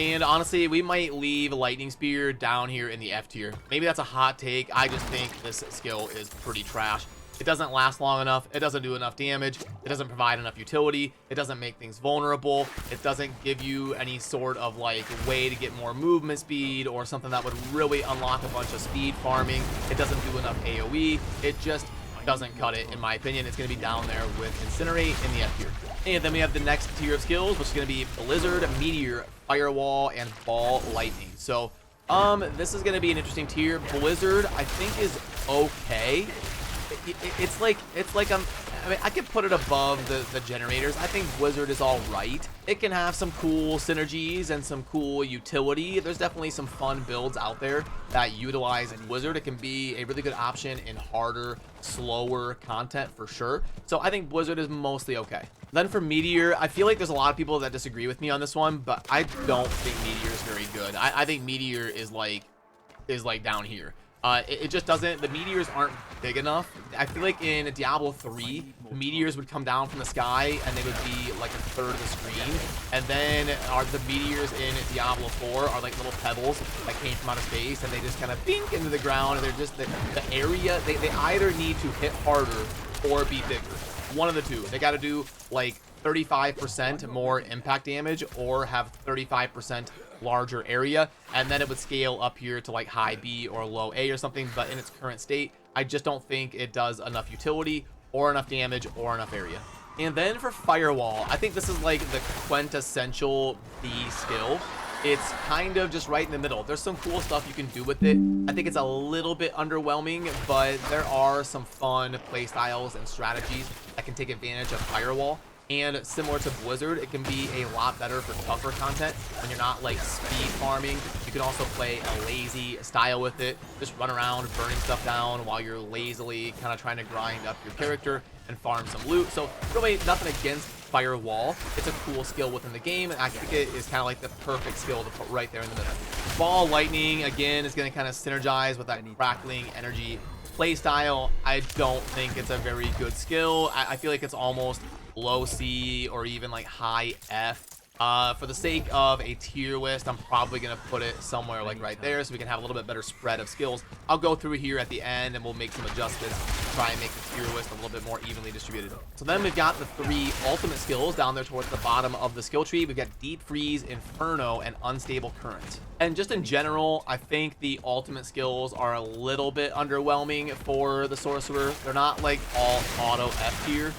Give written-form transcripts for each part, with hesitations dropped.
And honestly, we might leave Lightning Spear down here in the F tier. Maybe that's a hot take. I just think this skill is pretty trash. It doesn't last long enough. It doesn't do enough damage. It doesn't provide enough utility. It doesn't make things vulnerable. It doesn't give you any sort of like way to get more movement speed or something that would really unlock a bunch of speed farming. It doesn't do enough AoE. It just doesn't cut it, in my opinion. It's going to be down there with Incinerate in the F tier. And then we have the next tier of skills, which is going to be Blizzard, Meteor, Firewall, and Ball Lightning. So this is going to be an interesting tier. Blizzard, I think, is okay. It's like I mean, I could put it above the generators. I think Blizzard is all right. It can have some cool synergies and some cool utility. There's definitely some fun builds out there that utilize Blizzard. It can be a really good option in harder, slower content for sure. So I think Blizzard is mostly okay. Then for Meteor, I feel like there's a lot of people that disagree with me on this one, but I don't think Meteor is very good. I think Meteor is like down here. It just doesn't, the meteors aren't big enough. I feel like in Diablo 3, the meteors would come down from the sky and they would be like a third of the screen. And then the meteors in Diablo 4 are like little pebbles that came from outer space and they just kind of bink into the ground. And they're just, the area, they either need to hit harder or be bigger. One of the two. They got to do like 35% more impact damage or have 35% larger area, and then it would scale up here to like high B or low A or something. But in its current state, I just don't think it does enough utility or enough damage or enough area. And then for Firewall, I think this is like the quintessential B skill. It's kind of just right in the middle. There's some cool stuff you can do with it. I think it's a little bit underwhelming, but there are some fun play styles and strategies that can take advantage of Firewall. And similar to Blizzard, it can be a lot better for tougher content when you're not like speed farming. You can also play a lazy style with it. Just run around burning stuff down while you're lazily kind of trying to grind up your character and farm some loot. So really nothing against Firewall. It's a cool skill within the game, and I think it is kind of like the perfect skill to put right there in the middle. Ball Lightning, again, is going to kind of synergize with that crackling energy play style. I don't think it's a very good skill. I feel like it's almost low C or even like high F. For the sake of a tier list, I'm probably going to put it somewhere like right there so we can have a little bit better spread of skills. I'll go through here at the end and we'll make some adjustments to try and make the tier list a little bit more evenly distributed. So then we've got the 3 ultimate skills down there towards the bottom of the skill tree. We've got Deep Freeze, Inferno, and Unstable Current. And just in general, I think the ultimate skills are a little bit underwhelming for the Sorcerer. They're not like all auto F tier.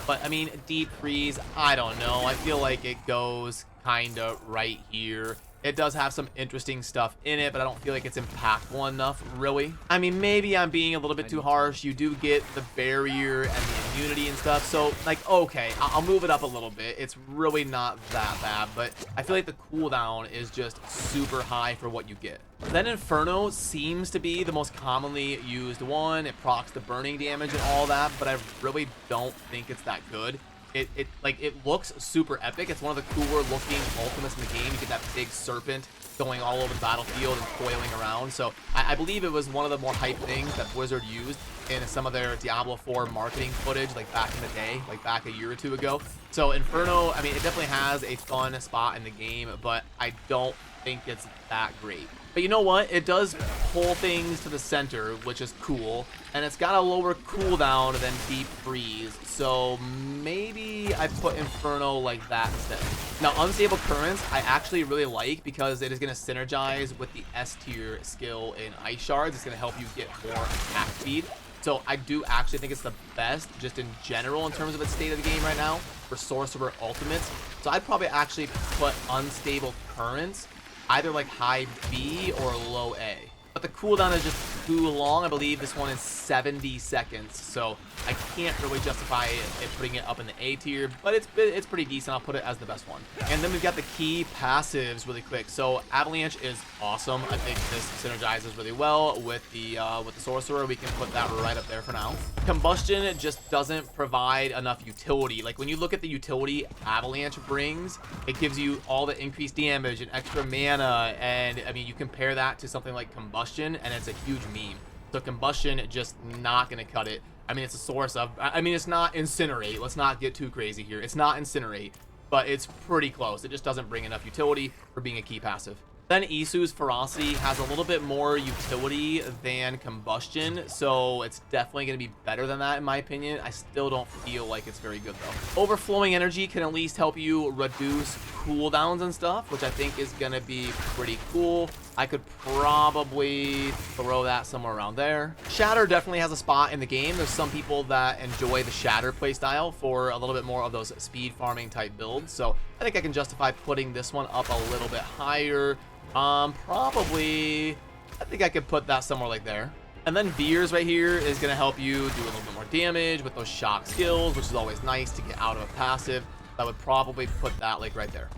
But I mean, Deep Freeze, I don't know. I feel like it goes kind of right here. It does have some interesting stuff in it, but I don't feel like it's impactful enough, really. I mean, maybe I'm being a little bit too harsh. You do get the barrier and the immunity and stuff. So, like, okay, I'll move it up a little bit. It's really not that bad, but I feel like the cooldown is just super high for what you get. Then Inferno seems to be the most commonly used one. It procs the burning damage and all that, but I really don't think it's that good. It looks super epic. It's one of the cooler looking ultimates in the game. You get that big serpent going all over the battlefield and coiling around. So I believe it was one of the more hype things that Blizzard used in some of their Diablo 4 marketing footage, like back in the day, like back a year or two ago. So Inferno, I mean, it definitely has a fun spot in the game, but I don't think it's that great. But you know what? It does pull things to the center, which is cool. And it's got a lower cooldown than Deep Freeze. So maybe I put Inferno like that instead. Now, Unstable Currents, I actually really like because it is going to synergize with the S tier skill in Ice Shards. It's going to help you get more attack speed. So I do actually think it's the best just in general in terms of its state of the game right now for Sorcerer Ultimates. So I'd probably actually put Unstable Currents either like high B or low A. But the cooldown is just too long. I believe this one is 70 seconds, so I can't really justify it putting it up in the A tier, but it's pretty decent. I'll put it as the best one. And then we've got the key passives really quick. So Avalanche is awesome. I think this synergizes really well with the Sorcerer. We can put that right up there for now. Combustion just doesn't provide enough utility. Like when you look at the utility Avalanche brings, it gives you all the increased damage and extra mana, and I mean you compare that to something like Combustion and it's a huge meme. So Combustion just not gonna cut it. I mean, it's a source of, I mean, it's not Incinerate. Let's not get too crazy here. It's not Incinerate. but it's pretty close. It just doesn't bring enough utility for being a key passive. Then Isu's Ferocity has a little bit more utility than Combustion, so it's definitely going to be better than that in my opinion. I still don't feel like it's very good though. Overflowing Energy can at least help you reduce cooldowns and stuff, which I think is going to be pretty cool. I could probably throw that somewhere around there. Shatter definitely has a spot in the game. There's some people that enjoy the Shatter playstyle for a little bit more of those speed farming type builds, so I think I can justify putting this one up a little bit higher. Probably, I think I could put that somewhere like there. And then Veers right here is going to help you do a little bit more damage with those shock skills, which is always nice to get out of a passive. I would probably put that like right there.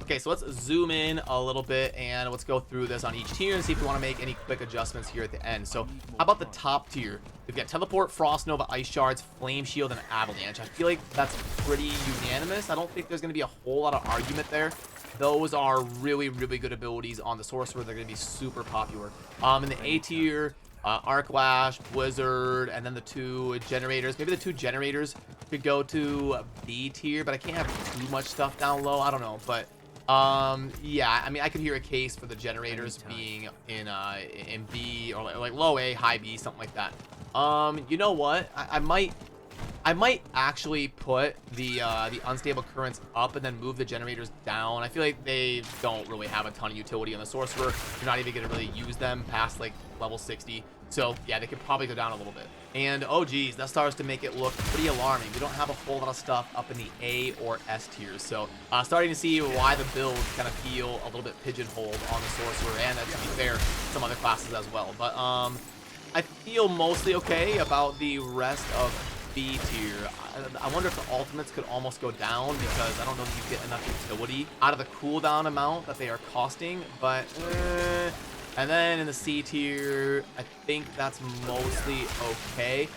Okay, so let's zoom in a little bit and let's go through this on each tier and see if we want to make any quick adjustments here at the end. So how about the top tier? We've got Teleport, Frost Nova, Ice Shards, Flame Shield, and Avalanche. I feel like that's pretty unanimous. I don't think there's going to be a whole lot of argument there. Those are really, really good abilities on the Sorcerer. They're going to be super popular. In the A tier, Arc Lash, Blizzard, and then the 2 generators. Maybe the 2 generators could go to B tier, but I can't have too much stuff down low. I don't know, but yeah, I mean, I could hear a case for the generators being in B or like low A, high B, something like that. You know what? I might actually put the unstable currents up and then move the generators down. I feel like they don't really have a ton of utility on the Sorcerer. You're not even going to really use them past like level 60. So yeah, they could probably go down a little bit. And oh geez, that starts to make it look pretty alarming. We don't have a whole lot of stuff up in the A or S tiers. So starting to see why the builds kind of feel a little bit pigeonholed on the Sorcerer, and to be fair, some other classes as well. But I feel mostly okay about the rest of B tier. I wonder if the ultimates could almost go down, because I don't know if you get enough utility out of the cooldown amount that they are costing, but and then in the C tier, I think that's mostly okay.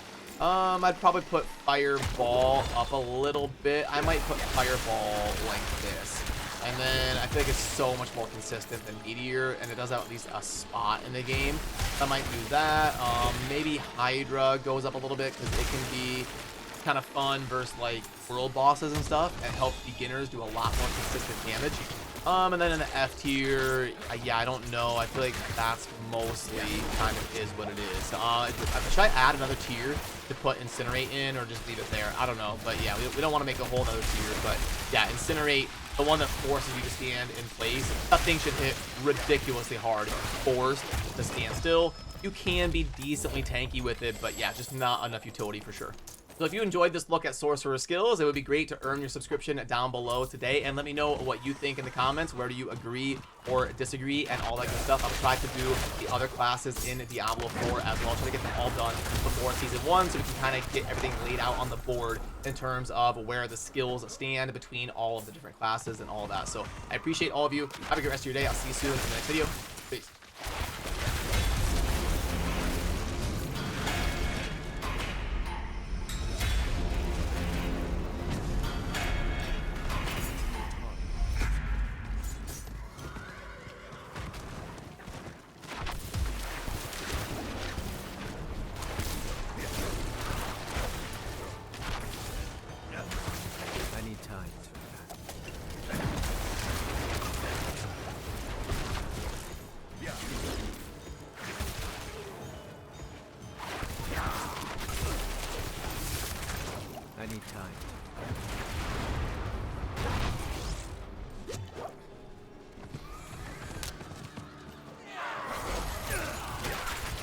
I'd probably put Fireball up a little bit. I might put Fireball like this. And then I feel like it's so much more consistent than Meteor, and it does have at least a spot in the game. So I might do that. Maybe Hydra goes up a little bit, because it can be kind of fun versus like world bosses and stuff, and help beginners do a lot more consistent damage. And then in the F tier, yeah, I don't know. I feel like that's mostly kind of is what it is. Should I add another tier to put Incinerate in, or just leave it there? I don't know. But yeah, we don't want to make a whole other tier. But yeah, Incinerate, the one that forces you to stand in place. That thing should hit ridiculously hard. Forced to stand still. You can be decently tanky with it, but yeah, just not enough utility for sure. So if you enjoyed this look at Sorcerer skills, it would be great to earn your subscription down below today, and let me know what you think in the comments. Where do you agree or disagree and all that good stuff. I'll try to do the other classes in Diablo 4 as well. Try to get them all done before season 1, so we can kind of get everything laid out on the board in terms of where the skills stand between all of the different classes and all of that. So I appreciate all of you. Have a great rest of your day. I'll see you soon in the next video. Peace. I need time.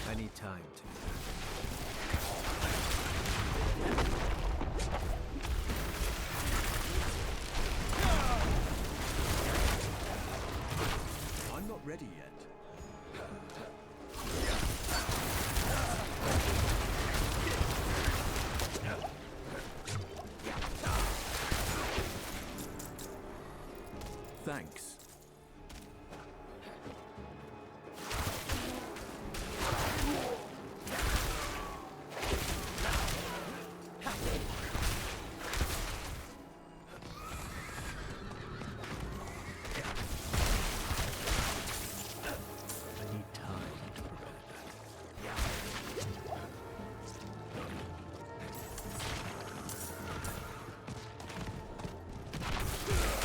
I need time to. I'm not ready yet. Thanks. I need time to prepare that.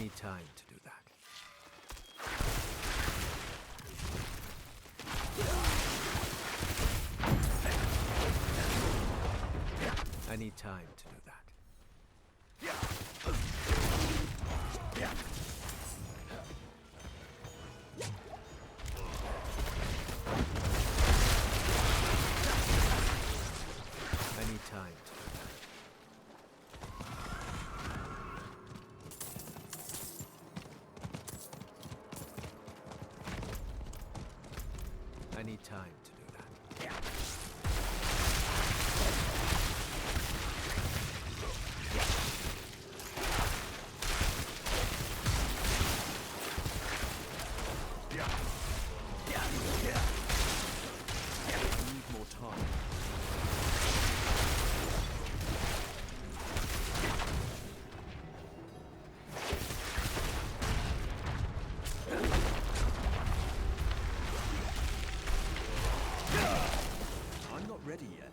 need time to do that. I need time to do that. I need time to do that. I need time to do that. I need more time. I'm not ready yet.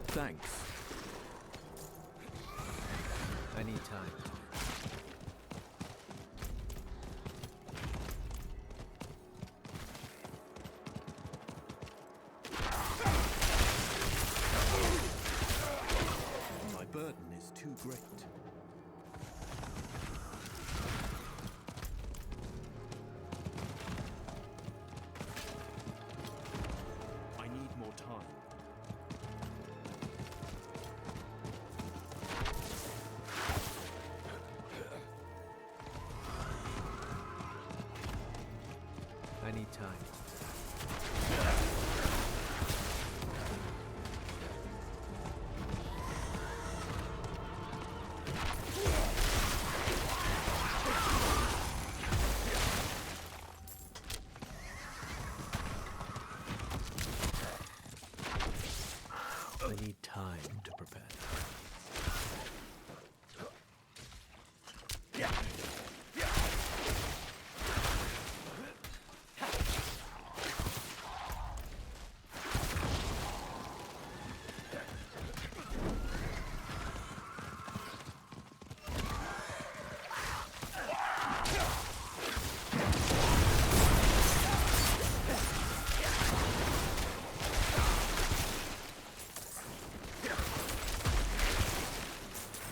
Thanks. I need time. My burden is too great. I need more time. I need time. I need time to prepare.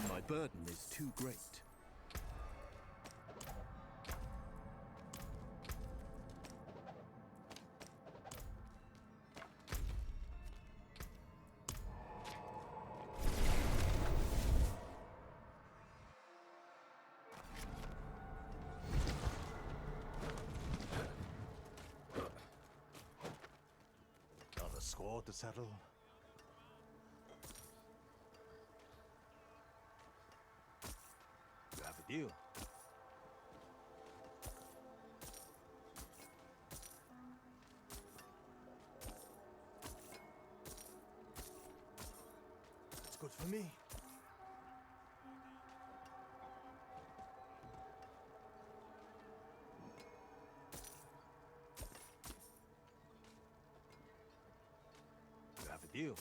My burden is too great. Got a score to settle? You have a deal. It's good for me. You have a deal.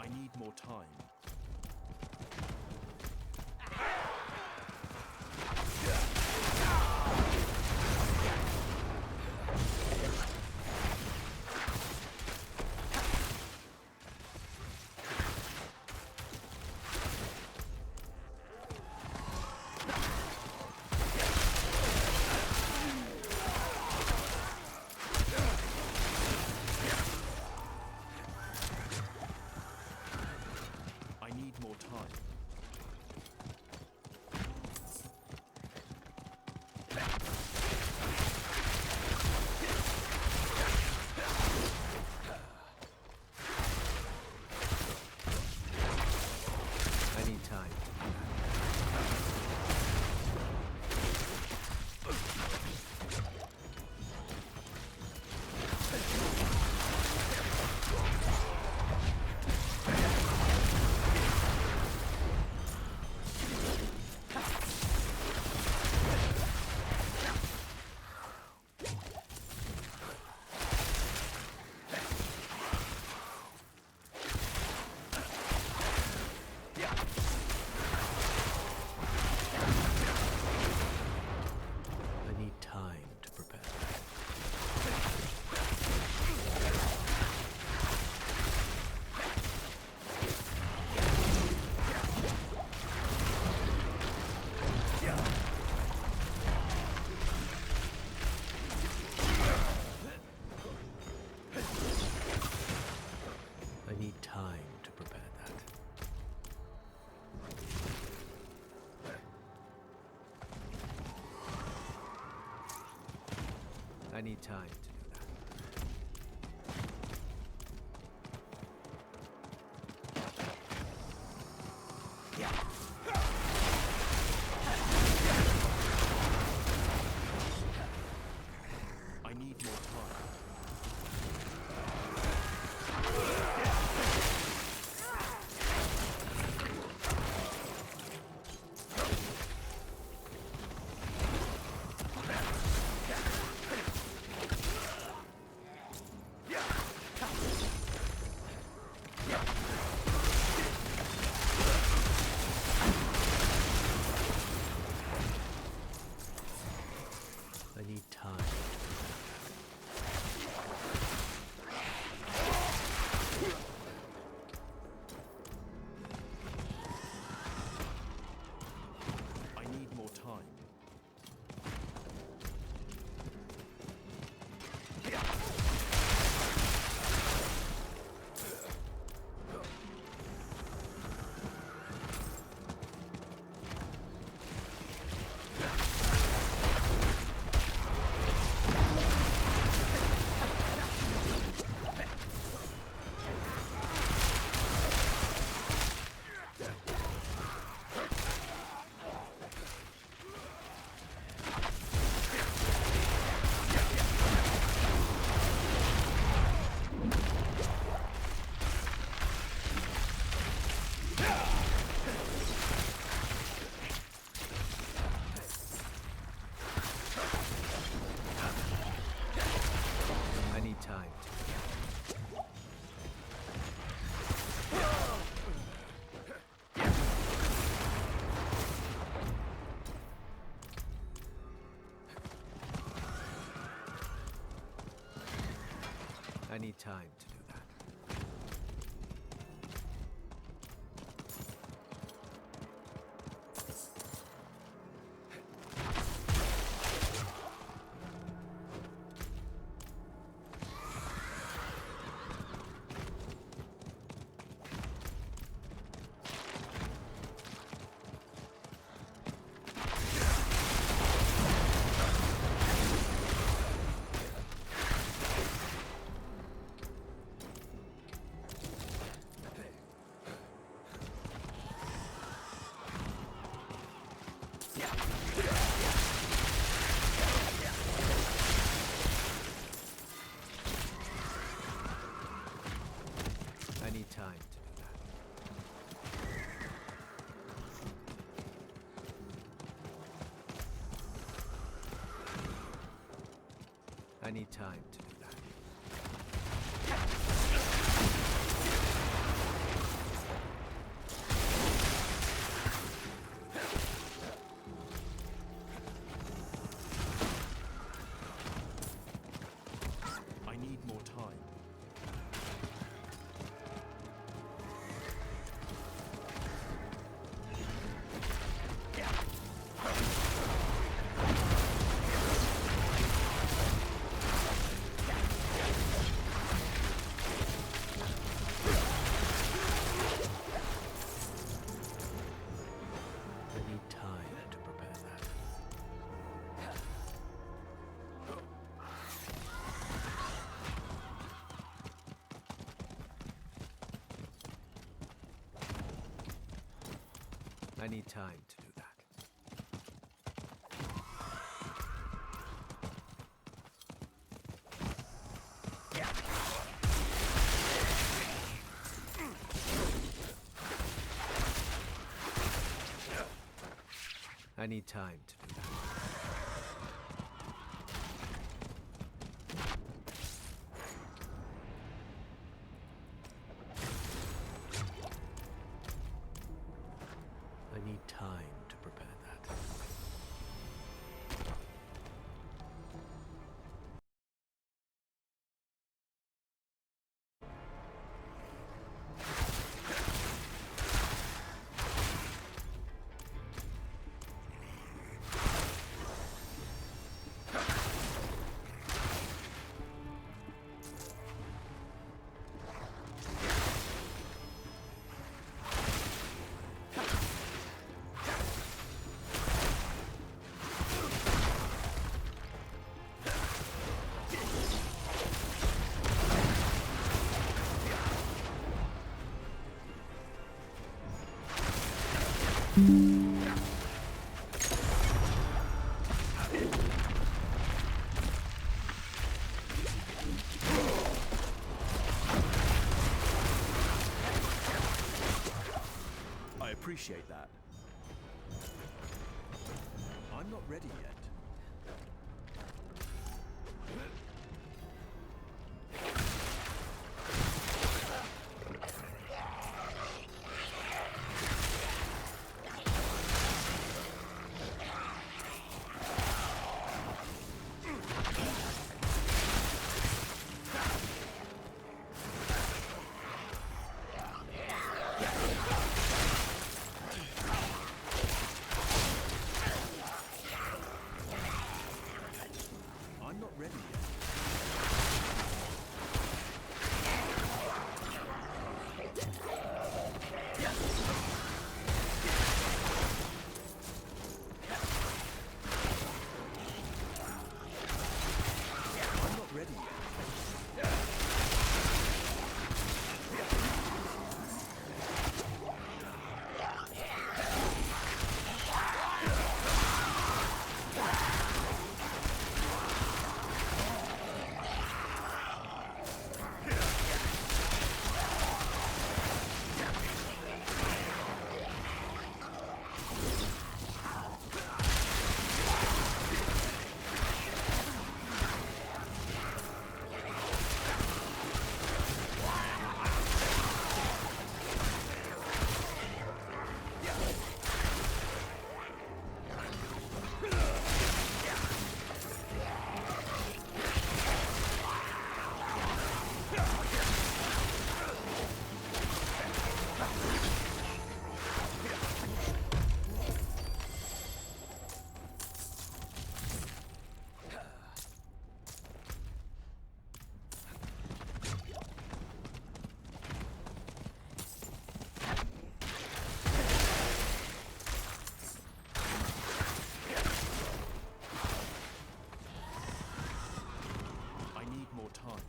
I need more time. I need time to do that. I need more time. I need time. I need more time. I need time to. I need time to do that. I need time to do that. I need time to do that. I need more time. I need time to prepare that. I need time to do that. I need time to do that. I need time to prepare that. I appreciate that. I'm not ready yet. I'm not ready yet. I'm not ready yet. I need more time.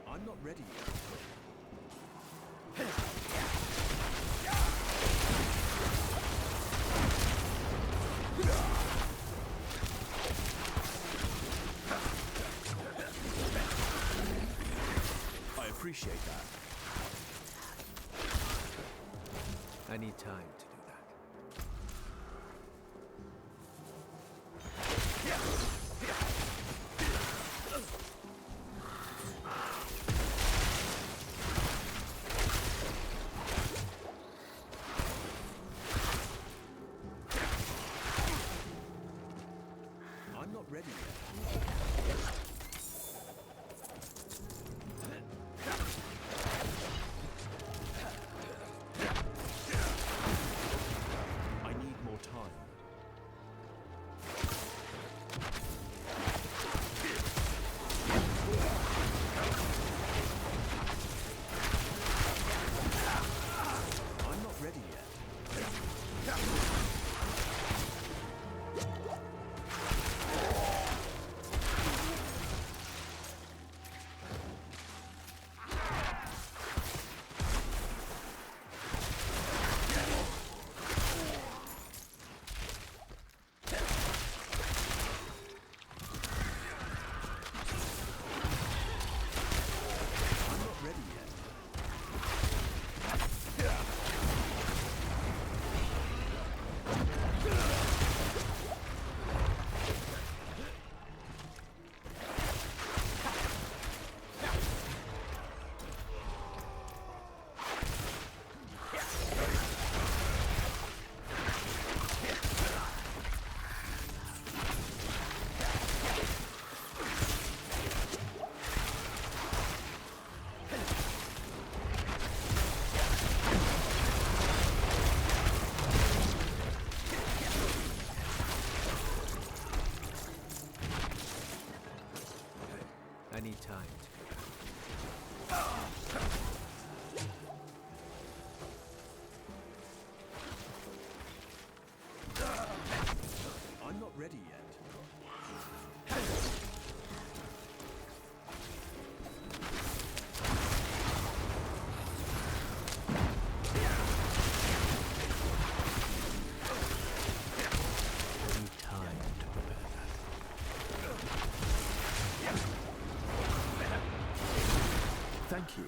I'm not ready yet. I appreciate that. I need time to do that. I'm not ready yet. I need more time. I'm not ready yet. I'm not ready yet. time to do that. I'm not ready yet. I need time to prepare that. Thank you.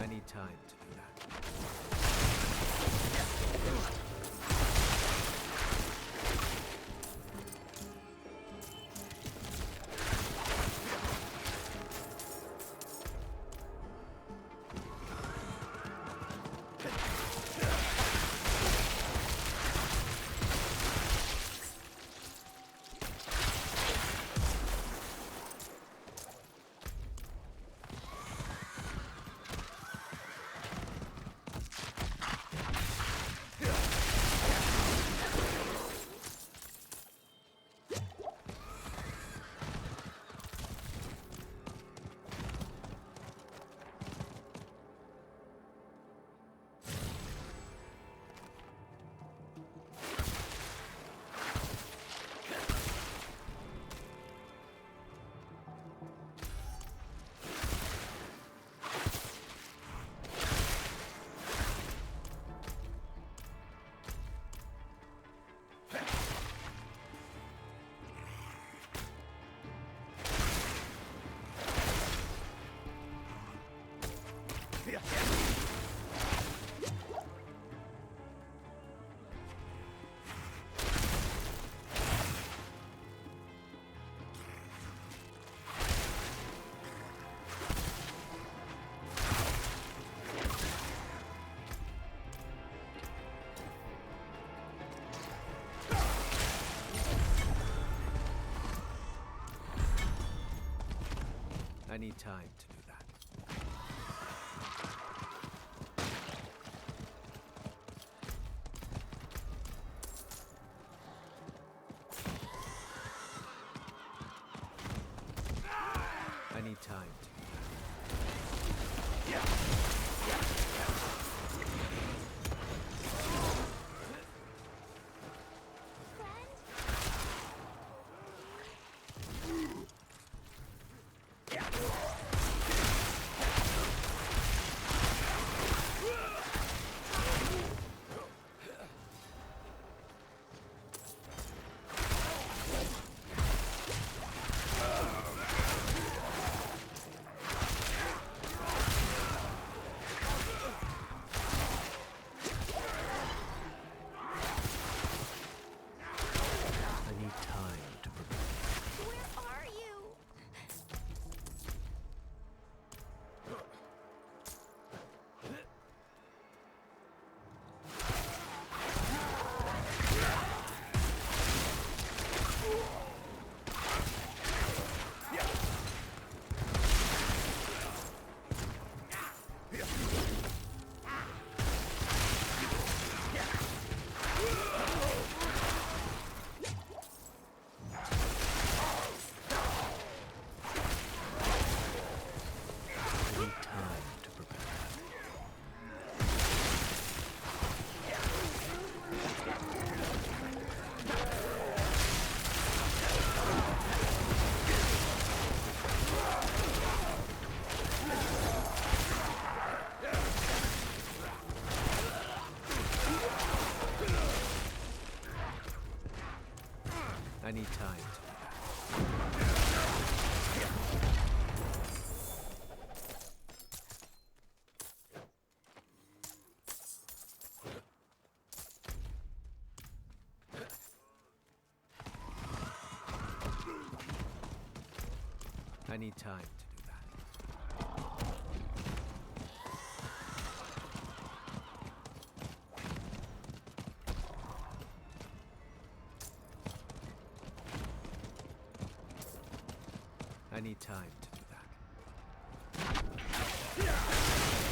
I need time to do that. I need time to do that. I need time to do I need time to prepare. Where are you? I need time to prepare. I need time to do that. I need time to do that. I need time to do that.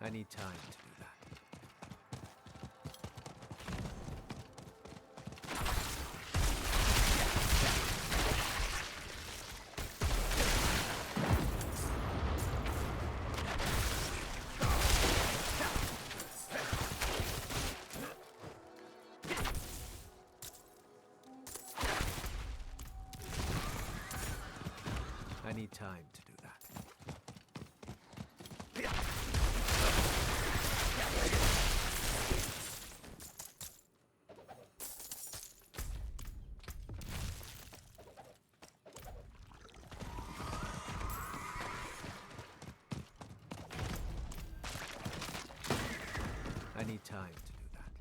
I need time to do that. I need time to do that. I need time to do that.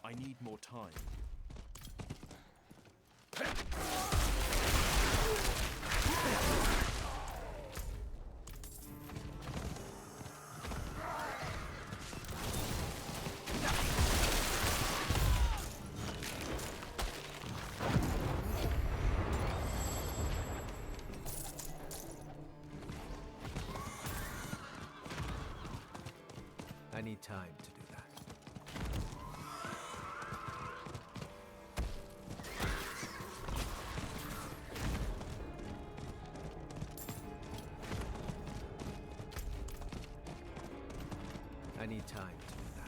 I need more time. I need time to do that. I need time to do that.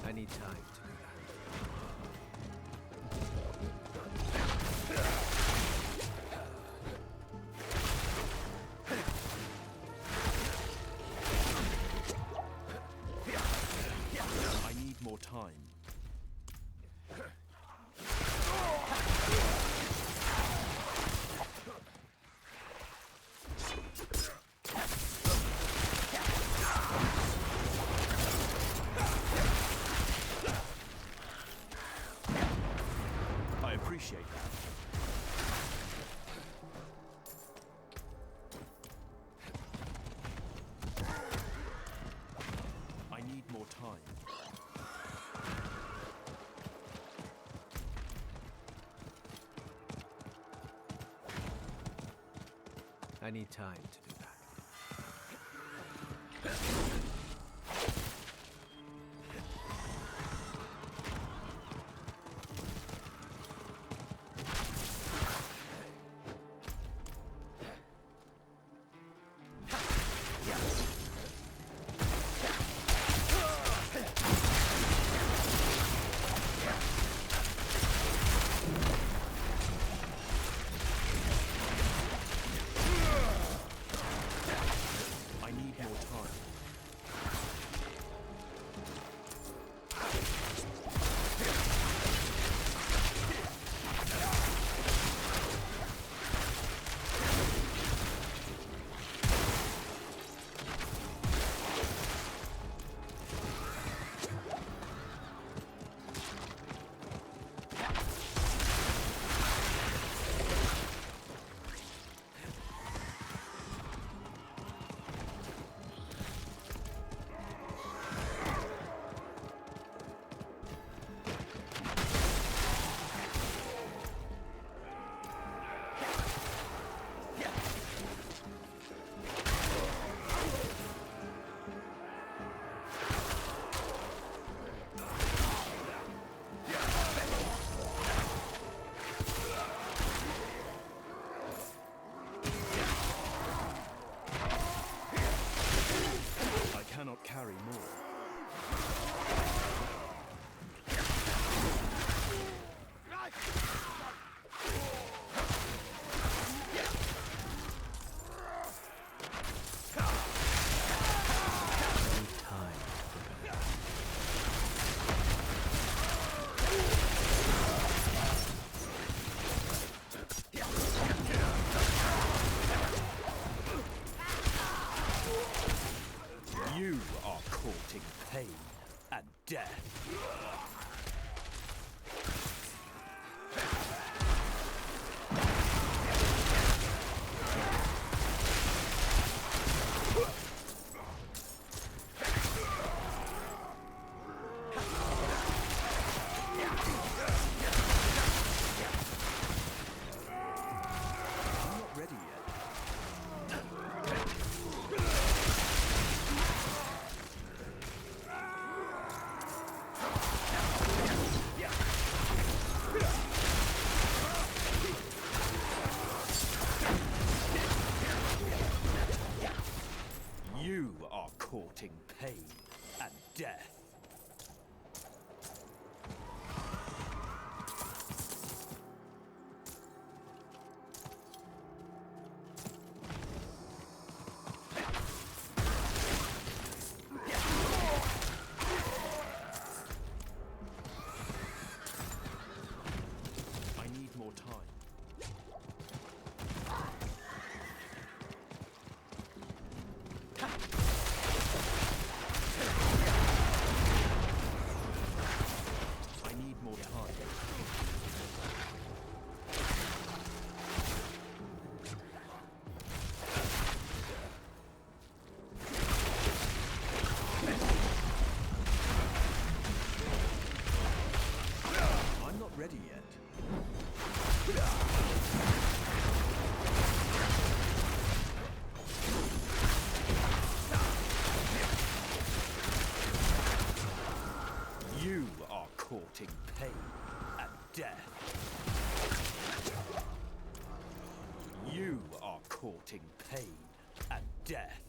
I need time to do that. I need more time. I appreciate that. I need more time. I need time to do that. I'm not ready yet. You are courting pain and death. I need more time. I need more time. I'm not ready yet. You are courting pain and death. You are courting pain and death.